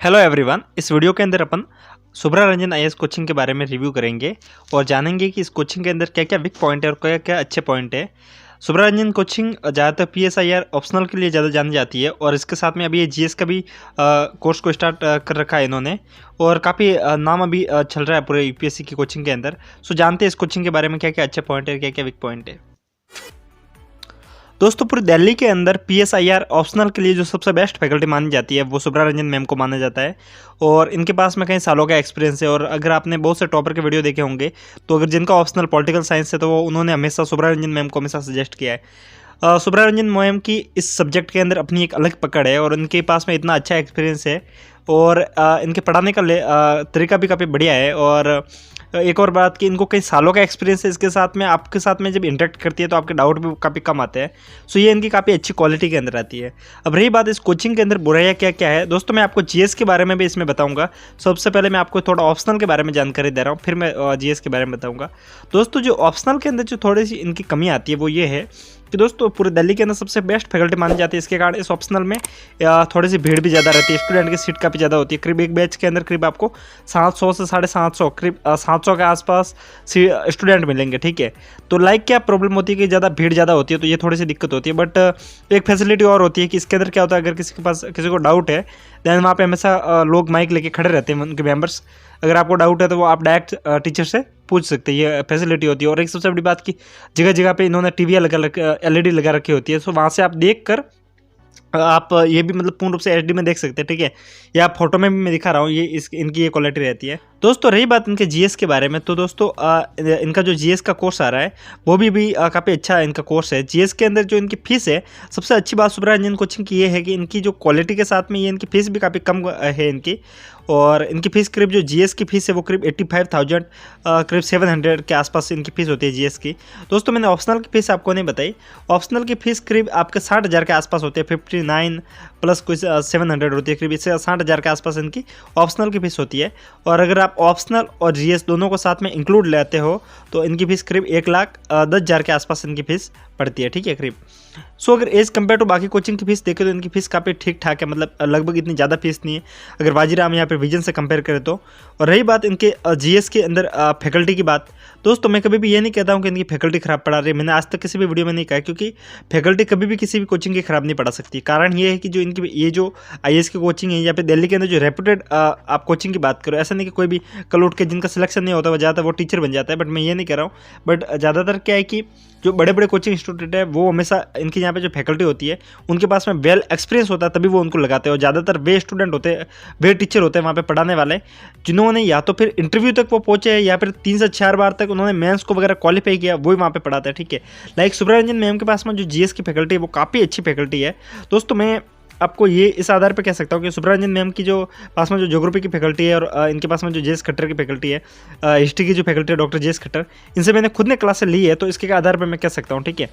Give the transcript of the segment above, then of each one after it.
Hello everyone. इस video के अंदर अपन सुब्रा रंजन आईएएस कोचिंग के बारे में रिव्यू करेंगे और जानेंगे कि इस कोचिंग के अंदर क्या क्या वीक पॉइंट है और क्या क्या अच्छे पॉइंट है। सुब्रा रंजन कोचिंग ज़्यादातर पीएसआईआर ऑप्शनल के लिए ज़्यादा जानी जाती है और इसके साथ में अभी ये जीएस का भी कोर्स को स्टार्ट कर रखा है इन्होंने और काफ़ी नाम अभी चल रहा है पूरे यूपीएससी की कोचिंग के अंदर। सो जानते हैं इस कोचिंग के बारे में क्या क्या अच्छे पॉइंट है, क्या क्या वीक पॉइंट है। दोस्तों पूरी दिल्ली के अंदर पीएसआईआर ऑप्शनल के लिए जो सबसे बेस्ट फैकल्टी मानी जाती है वो सुब्रा रंजन मैम को माना जाता है और इनके पास में कई सालों का एक्सपीरियंस है। और अगर आपने बहुत से टॉपर के वीडियो देखे होंगे तो अगर जिनका ऑप्शनल पॉलिटिकल साइंस है तो वो उन्होंने हमेशा सुब्रा रंजन मैम को हमेशा सजेस्ट किया है। सुब्रा रंजन मैम की इस सब्जेक्ट के अंदर अपनी एक अलग पकड़ है और इनके पास में इतना अच्छा एक्सपीरियंस है और इनके पढ़ाने का तरीका भी काफ़ी बढ़िया है। और एक और बात कि इनको कई सालों का एक्सपीरियंस है, इसके साथ में आपके साथ में जब इंटरेक्ट करती है तो आपके डाउट भी काफ़ी कम आते हैं। सो ये इनकी काफ़ी अच्छी क्वालिटी के अंदर आती है। अब रही बात इस कोचिंग के अंदर बुराइयाँ क्या क्या है, दोस्तों मैं आपको जीएस के बारे में भी इसमें बताऊंगा। सबसे पहले मैं आपको थोड़ा ऑप्शनल के बारे में जानकारी दे रहा हूँ, फिर मैं जीएस के बारे में बताऊँगा। दोस्तों जो ऑप्शनल के अंदर जो थोड़ी सी इनकी कमी आती है वो ये है कि दोस्तों पूरे दिल्ली के अंदर सबसे बेस्ट फैकल्टी मानी जाती है। इसके कारण इस ऑप्शनल में थोड़ी सी भीड़ भी ज़्यादा रहती है, स्टूडेंट की सीट काफ़ी ज़्यादा होती है। करीब एक बैच के अंदर करीब आपको 700 से 750 करीब 700 के आसपास स्टूडेंट मिलेंगे, ठीक है। तो लाइक क्या प्रॉब्लम होती है कि ज़्यादा भीड़ ज़्यादा होती है तो ये थोड़ी सी दिक्कत होती है। बट एक फैसिलिटी और होती है कि इसके अंदर क्या होता है, अगर किसी के पास किसी को डाउट है दैन वहाँ पे हमेशा लोग माइक लेके खड़े रहते हैं उनके मेंबर्स। अगर आपको डाउट है तो वो आप डायरेक्ट टीचर से पूछ सकते हैं, ये फैसिलिटी होती है। और एक सबसे बड़ी बात की जगह जगह पे इन्होंने टीवी एलईडी लगा रखी होती है, सो वहाँ से आप देख कर आप ये भी मतलब पूर्ण रूप से एचडी में देख सकते हैं, ठीक है। या आप फोटो में भी मैं दिखा रहा हूँ, ये इनकी ये क्वालिटी रहती है। दोस्तों रही बात इनके जीएस के बारे में तो दोस्तों इनका जो जीएस का कोर्स आ रहा है वो भी काफ़ी अच्छा इनका कोर्स है। जीएस के अंदर जो इनकी फीस है, सबसे अच्छी बात सुब्रा रंजन कोचिंग की ये है कि इनकी जो क्वालिटी के साथ में ये इनकी फीस भी काफ़ी कम है इनकी। और इनकी फ़ीस करीब जो जीएस की फ़ीस है वो करीब 85,000 करीब 700 के आसपास इनकी फ़ीस होती है जीएस की। दोस्तों मैंने ऑप्शनल की फ़ीस आपको नहीं बताई। ऑप्शनल की फ़ीस करीब आपके 60,000 के आसपास होती है, 59 प्लस कुछ 700 होती है, करीब इससे 60,000 के आसपास इनकी ऑप्शनल की फ़ीस होती है। और अगर आप ऑप्शनल और जीएस दोनों को साथ में इंक्लूड लेते हो तो इनकी फ़ीस करीब 1,10,000 के आसपास इनकी फ़ीस पड़ती है, ठीक है करीब। सो अगर एज कम्पेयर टू बाकी कोचिंग की फीस देखें तो इनकी फीस काफ़ी ठीक ठाक है, मतलब लगभग इतनी ज़्यादा फीस नहीं है अगर बाजीराम यहाँ पे विजन से कंपेयर करें तो। और रही बात इनके जीएस के अंदर फैकल्टी की बात, दोस्तों मैं कभी भी ये नहीं कहता हूँ कि इनकी फैकल्टी ख़राब पढ़ा रही है। मैंने आज तक किसी भी वीडियो में नहीं कहा, क्योंकि फैकल्टी कभी भी किसी भी कोचिंग की ख़राब नहीं पढ़ा सकती। कारण ये है कि जो इनकी ये जो आईएएस की कोचिंग है या फिर दिल्ली के अंदर जो रेपुटेड आप कोचिंग की बात करो, ऐसा नहीं कि कोई भी कल उठ के जिनका सिलेक्शन नहीं होता वो ज़्यादातर वो टीचर बन जाता है, बट मैं ये नहीं कह रहा हूँ। बट ज़्यादातर क्या है कि जो बड़े बड़े कोचिंग इंस्टीट्यूट है वो हमेशा इनके यहाँ पे जो फैकल्टी होती है उनके पास में वेल एक्सपीरियंस होता है, तभी वो उनको लगाते हैं। और ज़्यादातर वे स्टूडेंट होते हैं, वे टीचर होते हैं वहाँ पे पढ़ाने वाले, जिन्होंने या तो फिर इंटरव्यू तक वो पहुँचे हैं या फिर 3 से 4 बार तक उन्होंने मेंस को वगैरह क्वालिफाई किया, वही वहाँ पे पढ़ाते हैं, ठीक है। लाइक सुब्रा रंजन मैम के पास में जो जीएस की फैकल्टी है वो काफ़ी अच्छी फैकल्टी है। दोस्तों मैं आपको ये इस आधार पे कह सकता हूँ कि सुब्रा रंजन मैम की जो पास में जो ज्योग्राफी की फैकल्टी है और इनके पास में जो जेएस खट्टर की फैकल्टी है, हिस्ट्री की जो फैकल्टी है डॉक्टर जेएस खट्टर, इनसे मैंने खुद ने क्लासेस ली है, तो इसके आधार पर मैं कह सकता हूँ, ठीक है।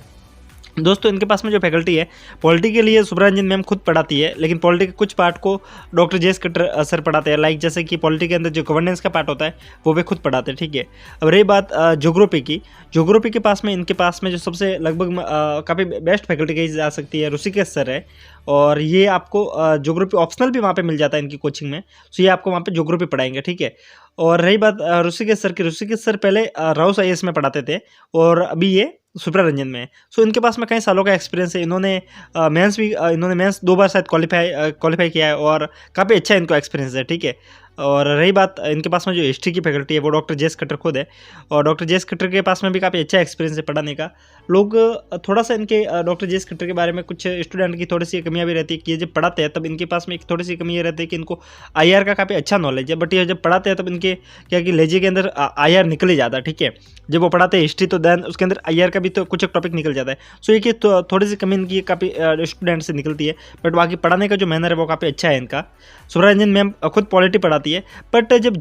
दोस्तों इनके पास में जो फैकल्टी है पॉलिटी के लिए सुब्रा रंजन मैम खुद पढ़ाती है, लेकिन पॉलिटी के कुछ पार्ट को डॉक्टर जेएस खट्टर सर पढ़ाते हैं। लाइक जैसे कि पॉलिटी के अंदर जो गवर्नेंस का पार्ट होता है वो वे खुद पढ़ाते हैं, ठीक है। अब रही बात ज्योग्राफी की, ज्योग्राफी के पास में इनके पास में जो सबसे लगभग काफ़ी बेस्ट फैकल्टी कही जा सकती है ऋषिकेश सर है। और ये आपको ज्योग्राफी ऑप्शनल भी वहाँ पे मिल जाता है इनकी कोचिंग में, सो ये आपको वहाँ पे ज्योग्राफी पढ़ाएंगे, ठीक है। और रही बात ऋषिकेश सर की, ऋषिकेश सर पहले राउस आईएएस में पढ़ाते थे और अभी ये सुब्रा रंजन में है। सो इनके पास में कई सालों का एक्सपीरियंस है। इन्होंने मेंस 2 बार शायद क्वालिफाई किया है और काफ़ी अच्छा इनको एक्सपीरियंस है, ठीक है। और रही बात इनके पास में जो हिस्ट्री की फैकल्टी है वो डॉक्टर जेएस खट्टर खुद है, और डॉक्टर जेएस खट्टर के पास में भी काफ़ी अच्छा एक्सपीरियंस है पढ़ाने का। लोग थोड़ा सा इनके डॉक्टर जेएस खट्टर के बारे में कुछ स्टूडेंट की थोड़ी सी कमियां भी रहती है कि ये जब पढ़ाते हैं तब इनके पास में एक थोड़ी सी कमी ये रहती है कि इनको आईआर का काफ़ी अच्छा नॉलेज है, बट ये जब पढ़ाते हैं तब इनके क्या कि लेजे के अंदर आईआर निकल ही जाता है, ठीक है। जब वो पढ़ाते हैं हिस्ट्री तो दैन उसके अंदर आईआर का भी तो कुछ एक टॉपिक निकल जाता है। सो ये थोड़ी सी कमी इनकी काफ़ी स्टूडेंट से निकलती है, बट बाकी पढ़ाने का जो मैनर है वो काफ़ी अच्छा है इनका। सुब्रा रंजन मैम खुद पॉलिटी पढ़ाती पढ़ाती है। बट जब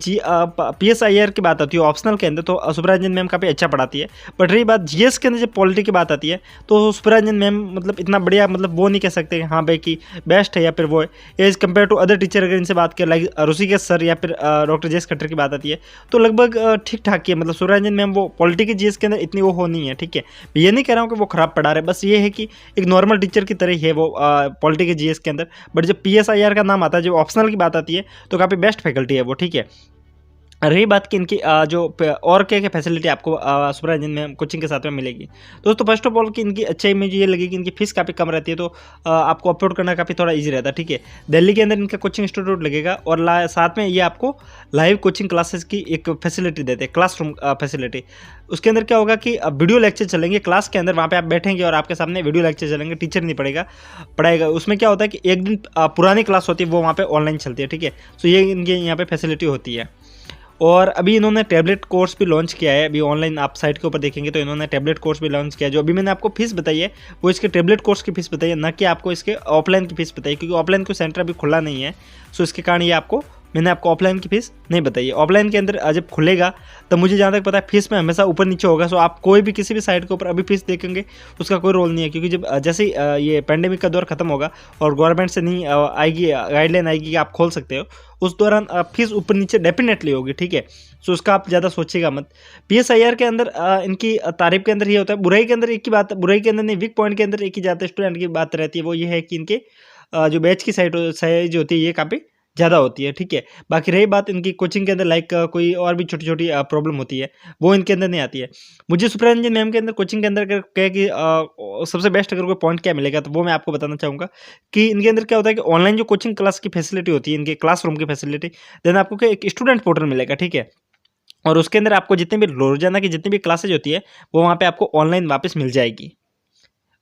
PSIR की बात आती है ऑप्शनल के अंदर, तो सुब्रंजन मैम काफ़ी अच्छा पढ़ाती है। बट रही बात GS के अंदर जब पॉलिटी की बात आती है, तो सुब्रंजन मैम मतलब इतना बढ़िया, मतलब वो नहीं कह सकते कि हाँ भाई कि बेस्ट है या फिर वो है as compare to other teacher. अगर इनसे बात करें लाइक ऋषिकेश सर या फिर डॉक्टर JS खट्टर की बात आती है, तो लगभग ठीक ठाक ही है। मतलब सुब्रंजन मैम वो पॉलिटी के GS के अंदर इतनी वो हो नहीं है, ठीक है। ये नहीं कह रहा हूँ कि वो खराब पढ़ा रहे, बस ये है कि एक नॉर्मल टीचर की तरह ही है वो पॉलिटी के GS के अंदर। बट जब PSIR का नाम आता है, जब ऑप्शनल की बात आती है, तो काफ़ी बेस्ट फैकल्टी है वो, ठीक है। रही बात कि इनकी जो और क्या क्या फैसिलिटी आपको सुब्रंजन मैम कोचिंग के साथ में मिलेगी। दोस्तों फर्स्ट ऑफ ऑल कि इनकी अच्छाई मुझे ये लगी कि इनकी फीस काफ़ी कम रहती है, तो आपको अपलोड करना काफ़ी थोड़ा इजी रहता है, ठीक है। दिल्ली के अंदर इनका कोचिंग इंस्टीट्यूट लगेगा, और साथ में ये आपको लाइव कोचिंग क्लासेस की एक फैसिलिटी देते हैं, क्लासरूम फैसिलिटी। उसके अंदर क्या होगा कि वीडियो लेक्चर चलेंगे क्लास के अंदर, वहाँ पे आप बैठेंगे और आपके सामने वीडियो लेक्चर चलेंगे, टीचर नहीं पढ़ाएगा। उसमें क्या होता है कि एक दिन पुरानी क्लास होती है वो वहाँ पे ऑनलाइन चलती है, ठीक है। सो ये इनके यहाँ पे फैसिलिटी होती है। और अभी इन्होंने टैबलेट कोर्स भी लॉन्च किया है। अभी ऑनलाइन आप साइट के ऊपर देखेंगे तो इन्होंने टैबलेट कोर्स भी लॉन्च किया है। जो अभी मैंने आपको फीस बताई है वो इसके टैबलेट कोर्स की फीस बताई है, ना कि आपको इसके ऑफलाइन की फीस बताई है, क्योंकि ऑफलाइन को सेंटर अभी खुला नहीं है। सो इसके कारण ये आपको मैंने आपको ऑफलाइन की फीस नहीं बताई है। ऑफलाइन के अंदर जब खुलेगा तो मुझे जहाँ तक पता है फीस में हमेशा ऊपर नीचे होगा। सो आप कोई भी किसी भी साइट के ऊपर अभी फीस देखेंगे उसका कोई रोल नहीं है, क्योंकि जब जैसे ये पैंडेमिक का दौर खत्म होगा और गवर्नमेंट से नहीं आएगी गाइडलाइन आएगी कि आप खोल सकते हो, उस दौरान फीस ऊपर नीचे डेफिनेटली होगी, ठीक है। सो उसका आप ज़्यादा सोचिएगा मत। PSIR के अंदर इनकी तारीफ के अंदर ये होता है, बुराई के अंदर एक ही बात, बुराई के अंदर नहीं, वीक पॉइंट के अंदर एक ही ज़्यादा स्टूडेंट की बात रहती है, वो ये है कि इनके जो बैच की साइज होती है ये काफ़ी ज़्यादा होती है, ठीक है। बाकी रही बात इनकी कोचिंग के अंदर लाइक कोई और भी छोटी छोटी प्रॉब्लम होती है, वो इनके अंदर नहीं आती है। मुझे सुब्रंजन मैम के अंदर कोचिंग के अंदर अगर कहे कि सबसे बेस्ट अगर कोई पॉइंट क्या मिलेगा, तो वो मैं आपको बताना चाहूँगा कि इनके अंदर क्या होता है कि ऑनलाइन जो कोचिंग क्लास की फैसिलिटी होती है, इनके क्लासरूम की फैसिलिटी, देन आपको क्या एक स्टूडेंट पोर्टल मिलेगा, ठीक है। और उसके अंदर आपको जितने भी रोजाना की जितनी भी क्लासेज होती है वो वहाँ पे आपको ऑनलाइन वापस मिल जाएगी।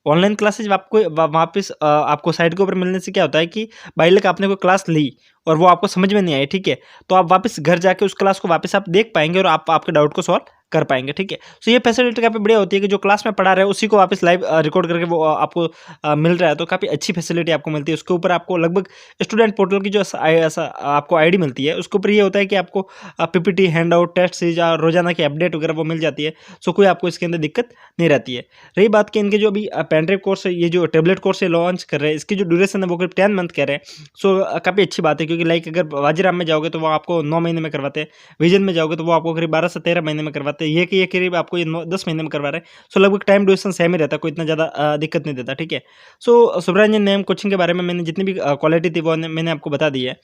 ऑनलाइन क्लासेज आपको वापस आपको साइट के ऊपर मिलने से क्या होता है कि बाई लक आपने कोई क्लास ली और वो आपको समझ में नहीं आई, ठीक है, तो आप वापस घर जाके उस क्लास को वापस आप देख पाएंगे और आप आपके डाउट को सॉल्व कर पाएंगे, ठीक है। सो ये फैसिलिटी काफ़ी बढ़िया होती है कि जो क्लास में पढ़ा रहे हैं उसी को वापस लाइव रिकॉर्ड करके वो आपको मिल रहा है, तो काफ़ी अच्छी फैसिलिटी आपको मिलती है। उसके ऊपर आपको लगभग स्टूडेंट पोर्टल की जो आपको आईडी मिलती है उसके ऊपर ये होता है कि आपको PPT, hand out, test series, रोजाना की अपडेट वगैरह वो मिल जाती है। सो कोई आपको इसके अंदर दिक्कत नहीं रहती है। रही बात कि इनके जो अभी पेनड्राइव कोर्स है, ये जो टैबलेट कोर्स है लॉन्च कर रहे हैं, इसकी जो ड्यूरेशन है वो करीब 10 मंथ कह रहे हैं। सो काफ़ी अच्छी बात है, क्योंकि लाइक अगर वाजीराम में जाओगे तो वो आपको 9 महीने में करवाते हैं, विजन में जाओगे तो वो आपको करीब 12 से 13 महीने में करवाते हैं, ये करीब आपको ये 10 महीने में करवा रहे हैं। सो लगभग टाइम ड्यूरेशन सेम ही रहता है, कोई इतना ज़्यादा दिक्कत नहीं देता, ठीक है। सो सुब्रंजन मैम कोचिंग के बारे में मैंने जितनी भी क्वालिटी थी वो मैंने आपको बता दी है।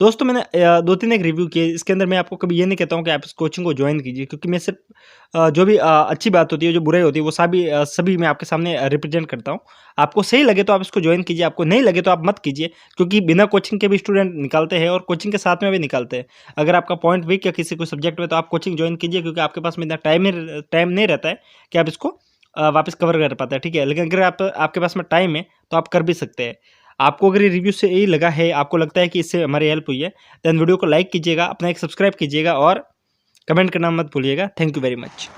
दोस्तों मैंने 2-3 एक रिव्यू किए, इसके अंदर मैं आपको कभी ये नहीं कहता हूँ कि आप इस कोचिंग को ज्वाइन कीजिए, क्योंकि मैं सिर्फ जो भी अच्छी बात होती है, जो बुराई होती है, वो सभी मैं आपके सामने रिप्रेजेंट करता हूँ। आपको सही लगे तो आप इसको ज्वाइन कीजिए, आपको नहीं लगे तो आप मत कीजिए, क्योंकि बिना कोचिंग के भी स्टूडेंट निकालते हैं और कोचिंग के साथ में भी निकालते हैं। अगर आपका पॉइंट वीक है किसी को सब्जेक्ट में तो आप कोचिंग ज्वाइन कीजिए, क्योंकि आपके पास में इतना टाइम नहीं रहता है कि आप इसको वापस कवर कर पाते हैं, ठीक है। लेकिन अगर आपके पास में टाइम है तो आप कर भी सकते हैं। आपको अगर ये रिव्यू से यही लगा है, आपको लगता है कि इससे हमारी हेल्प हुई है, देन वीडियो को लाइक कीजिएगा, अपना एक सब्सक्राइब कीजिएगा और कमेंट करना मत भूलिएगा। Thank you very much.